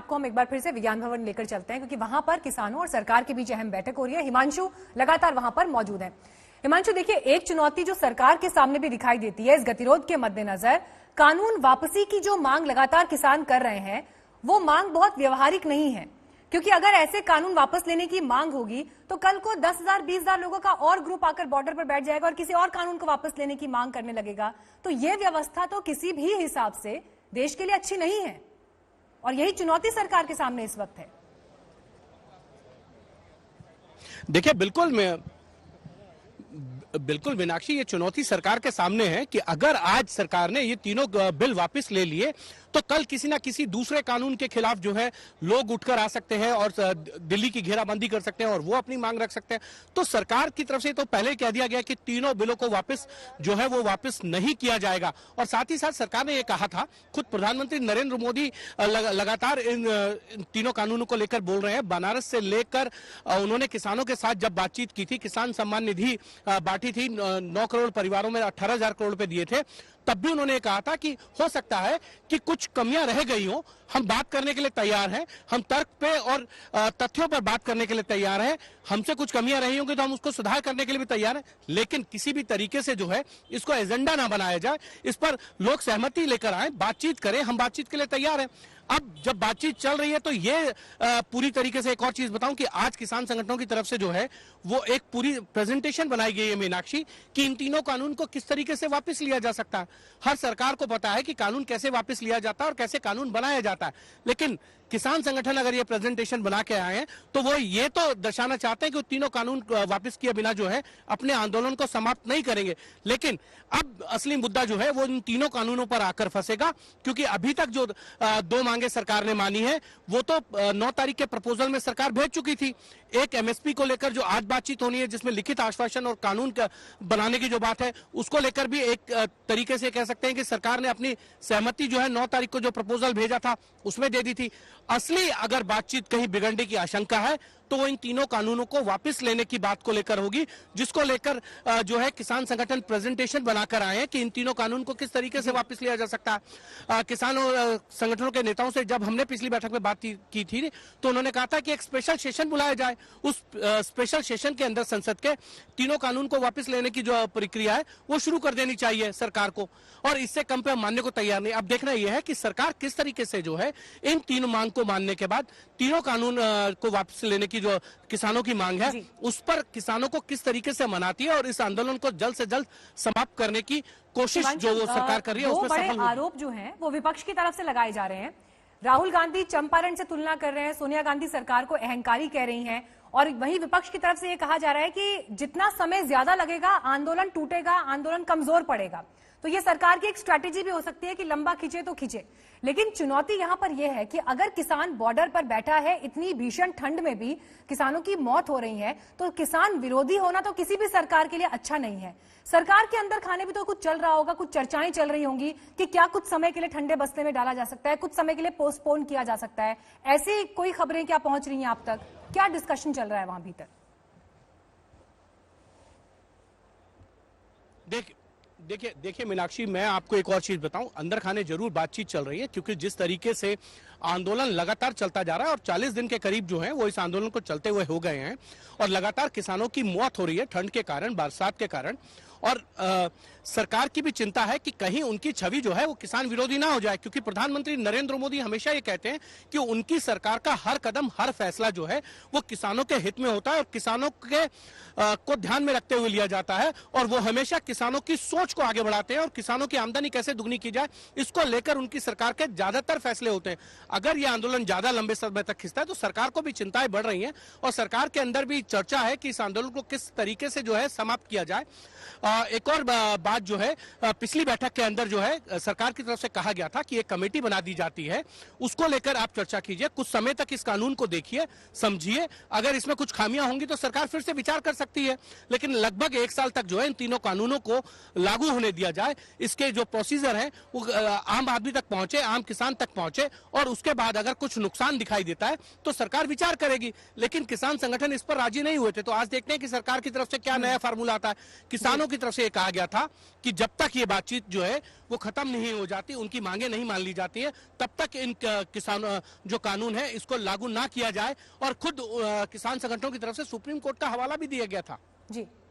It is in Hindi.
आपको हम एक बार फिर से विज्ञान भवन लेकर चलते हैं, क्योंकि वहां पर किसानों और सरकार के बीच अहम बैठक हो रही है। हिमांशु लगातार वहां पर मौजूद है। हिमांशु, देखिए, एक चुनौती जो सरकार के सामने भी दिखाई देती है इस गतिरोध के मद्देनजर, कानून वापसी की जो मांग लगातार किसान कर रहे हैं, वो मांग बहुत व्यवहारिक नहीं है। क्योंकि अगर ऐसे कानून वापस लेने की मांग होगी तो कल को 10,000 20,000 लोगों का और ग्रुप आकर बॉर्डर पर बैठ जाएगा और किसी और कानून को वापस लेने की मांग करने लगेगा। तो ये व्यवस्था तो किसी भी हिसाब से देश के लिए अच्छी नहीं है, और यही चुनौती सरकार के सामने इस वक्त है। देखिए, बिल्कुल मीनाक्षी, ये चुनौती सरकार के सामने है कि अगर आज सरकार ने ये तीनों बिल वापस ले लिए तो कल किसी ना किसी दूसरे कानून के खिलाफ जो है लोग उठकर आ सकते हैं और दिल्ली की घेराबंदी कर सकते हैं और वो अपनी मांग रख सकते हैं। तो सरकार की तरफ से तो पहले कह दिया गया कि तीनों बिलों को वापस जो है वो वापस नहीं किया जाएगा। और साथ ही साथ सरकार ने ये कहा था, खुद प्रधानमंत्री नरेंद्र मोदी लगातार इन तीनों कानूनों को लेकर बोल रहे हैं। बनारस से लेकर उन्होंने किसानों के साथ जब बातचीत की थी, किसान सम्मान निधि बांटी थी, 9 करोड़ परिवारों में 18,000 करोड़ रुपए दिए थे, तब भी उन्होंने कहा था कि हो सकता है कि कुछ कमियां रह गई हो, हम बात करने के लिए तैयार हैं, हम तर्क पे और तथ्यों पर बात करने के लिए तैयार हैं, हमसे कुछ कमियां रही होंगी तो हम उसको सुधार करने के लिए भी तैयार हैं, लेकिन किसी भी तरीके से जो है इसको एजेंडा ना बनाया जाए, इस पर लोग सहमति लेकर आए, बातचीत करें, हम बातचीत के लिए तैयार हैं। अब जब बातचीत चल रही है तो ये पूरी तरीके से एक और चीज बताऊं कि आज किसान संगठनों की तरफ से जो है वो एक पूरी प्रेजेंटेशन बनाई गई है मीनाक्षी, कि इन तीनों कानून को किस तरीके से वापस लिया जा सकता है। हर सरकार को पता है कि कानून कैसे वापस लिया जाता है और कैसे कानून बनाया जाता है, लेकिन किसान संगठन अगर ये प्रेजेंटेशन बना के आए हैं तो वो ये तो दर्शाना चाहते हैं कि वो तीनों कानून वापस किए बिना जो है अपने आंदोलन को समाप्त नहीं करेंगे। लेकिन अब असली मुद्दा जो है वो इन तीनों कानूनों पर आकर फंसेगा, क्योंकि अभी तक जो 2 मांगे सरकार ने मानी है वो तो 9 तारीख के प्रपोजल में सरकार भेज चुकी थी। एक एमएसपी को लेकर जो आज बातचीत होनी है, जिसमें लिखित आश्वासन और कानून बनाने की जो बात है, उसको लेकर भी एक तरीके से कह सकते हैं कि सरकार ने अपनी सहमति जो है 9 तारीख को जो प्रपोजल भेजा था उसमें दे दी थी। असली अगर बातचीत कहीं बिगड़ने की आशंका है तो वो इन तीनों कानूनों को वापस लेने की बात को लेकर होगी, जिसको लेकर जो है किसान संगठन प्रेजेंटेशन बनाकर आए हैं कि इन तीनों कानून को किस तरीके से वापस लिया जा सकता है। किसानों संगठनों के नेताओं से जब हमने पिछली बैठक में बात की थी तो उन्होंने कहा था कि एक स्पेशल सेशन बुलाया जाए, उस स्पेशल सेशन के अंदर संसद के तीनों कानून को वापस लेने की जो प्रक्रिया है वो शुरू कर देनी चाहिए सरकार को, और इससे कम पे हम मानने को तैयार नहीं। अब देखना यह है कि सरकार किस तरीके से जो है इन तीनों मांग को मानने के बाद तीनों कानून को वापस लेने की जो किसानों की मांग है उस पर किसानों को किस तरीके से मनाती है और इस आंदोलन को जल्द से जल्द समाप्त करने की कोशिश जो वो सरकार कर रही है उसमें सफल होगी। आरोप जो हैं वो विपक्ष की तरफ से लगाए जा रहे हैं। राहुल गांधी चंपारण से तुलना कर रहे हैं, सोनिया गांधी सरकार को अहंकारी कह रही हैं, और वहीं विपक्ष की तरफ से ये कहा जा रहा है कि जितना समय ज्यादा लगेगा आंदोलन टूटेगा, आंदोलन कमजोर पड़ेगा। तो ये सरकार की एक स्ट्रैटेजी भी हो सकती है कि लंबा खींचे तो खींचे। लेकिन चुनौती यहां पर यह है कि अगर किसान बॉर्डर पर बैठा है, इतनी भीषण ठंड में भी किसानों की मौत हो रही है, तो किसान विरोधी होना तो किसी भी सरकार के लिए अच्छा नहीं है। सरकार के अंदर खाने भी तो कुछ चल रहा होगा, कुछ चर्चाएं चल रही होंगी कि क्या कुछ समय के लिए ठंडे बस्ते में डाला जा सकता है, कुछ समय के लिए पोस्टपोन किया जा सकता है। ऐसी कोई खबरें क्या पहुंच रही हैं आप तक? क्या डिस्कशन चल रहा है वहां भीतर? देखिए मीनाक्षी, मैं आपको एक और चीज बताऊं, अंदर खाने जरूर बातचीत चल रही है, क्योंकि जिस तरीके से आंदोलन लगातार चलता जा रहा है और 40 दिन के करीब जो है वो इस आंदोलन को चलते हुए हो गए हैं, और लगातार किसानों की मौत हो रही है ठंड के कारण, बरसात के कारण, और सरकार की भी चिंता है कि कहीं उनकी छवि जो है वो किसान विरोधी ना हो जाए, क्योंकि प्रधानमंत्री नरेंद्र मोदी हमेशा ये कहते हैं कि उनकी सरकार का हर कदम, हर फैसला जो है वो किसानों के हित में होता है और किसानों के को ध्यान में रखते हुए लिया जाता है, और वो हमेशा किसानों की सोच को आगे बढ़ाते हैं और किसानों की आमदनी कैसे दुगनी की जाए इसको लेकर उनकी सरकार के ज्यादातर फैसले होते हैं। अगर ये आंदोलन ज्यादा लंबे समय तक खिंचता है तो सरकार को भी चिंताएं बढ़ रही हैं, और सरकार के अंदर भी चर्चा है कि इस आंदोलन को किस तरीके से जो है समाप्त किया जाए। एक और बात जो है, पिछली बैठक के अंदर जो है सरकार की तरफ से कहा गया था कि एक कमेटी बना दी जाती है, उसको लेकर आप चर्चा कीजिए, कुछ समय तक इस कानून को देखिए, समझिए, अगर इसमें कुछ खामियां होंगी तो सरकार फिर से विचार कर सकती है, लेकिन लगभग 1 साल तक जो है इन तीनों कानूनों को लागू होने दिया जाए, इसके जो प्रोसीजर है वो आम आदमी तक पहुंचे, आम किसान तक पहुंचे, और उसके बाद अगर कुछ नुकसान दिखाई देता है तो सरकार विचार करेगी। लेकिन किसान संगठन इस पर राजी नहीं हुए थे। तो आज देखते हैं कि सरकार की तरफ से क्या नया फार्मूला आता है। किसानों की तरफ से ये कहा गया था कि जब तक ये बातचीत जो है वो खत्म नहीं हो जाती, उनकी मांगे नहीं मान ली जाती है, तब तक इन किसान जो कानून है इसको लागू ना किया जाए। और खुद किसान संगठनों की तरफ से सुप्रीम कोर्ट का हवाला भी दिया गया था। जी।